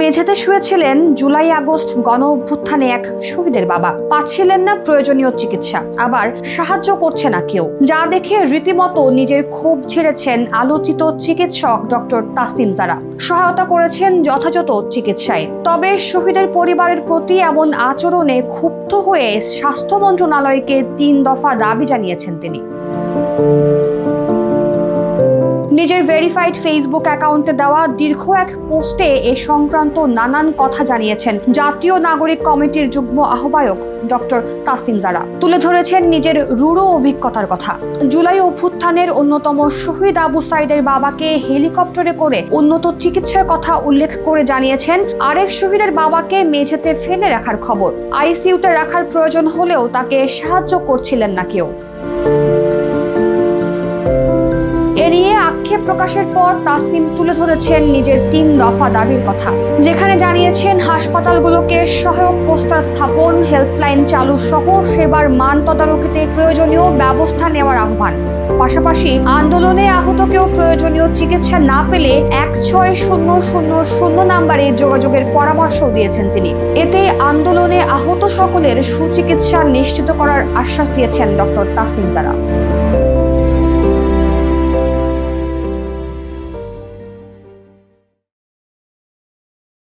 মেঝেতে শুয়েছিলেন July August গণ অভ্যুত্থানে এক শহীদের বাবা। পাচ্ছিলেন না প্রয়োজনীয় চিকিৎসা, আবার সাহায্য করছে না কেউ, যা দেখে রীতিমতো নিজের ক্ষোভ ঝেড়েছেন আলোচিত চিকিৎসক ডক্টর তাসনিম জারা। সহায়তা করেছেন যথাযথ চিকিৎসায়। তবে শহীদের পরিবারের প্রতি এমন আচরণে ক্ষুব্ধ হয়ে স্বাস্থ্য মন্ত্রণালয়কে 3 দফা দাবি জানিয়েছেন তিনি। নিজের ভেরিফাইড ফেসবুক অ্যাকাউন্টে দেওয়া দীর্ঘ এক পোস্টে এ সংক্রান্ত নানান কথা জানিয়েছেন জাতীয় নাগরিক কমিটির যুগ্ম আহ্বায়ক ডক্টর তাসনিম জারা। তুলে ধরেছেন নিজের রূঢ় অভিজ্ঞতার কথা। জুলাই অভ্যুত্থানের অন্যতম শহীদ আবু সাইদের বাবাকে হেলিকপ্টারে করে উন্নত চিকিৎসার কথা উল্লেখ করে জানিয়েছেন আরেক শহীদের বাবাকে মেঝেতে ফেলে রাখার খবর। আইসিইউতে রাখার প্রয়োজন হলেও তাকে সাহায্য করছিলেন না কেউ। এ নিয়ে আক্ষেপ প্রকাশের পর তাসনিম তুলে ধরেছেন নিজের 3 দফা দাবির কথা, যেখানে জানিয়েছেন হাসপাতালগুলোকে সহায়ক পোস্টার স্থাপন, হেল্পলাইন চালু সহ সেবার মান তদারকিতে প্রয়োজনীয় ব্যবস্থা নেওয়ার আহ্বান। পাশাপাশি আন্দোলনে আহতকেও প্রয়োজনীয় চিকিৎসা না পেলে 16000 নম্বরে যোগাযোগের পরামর্শ দিয়েছেন তিনি। এতে আন্দোলনে আহত সকলের সুচিকিৎসা নিশ্চিত করার আশ্বাস দিয়েছেন ডক্টর তাসনিম জারা।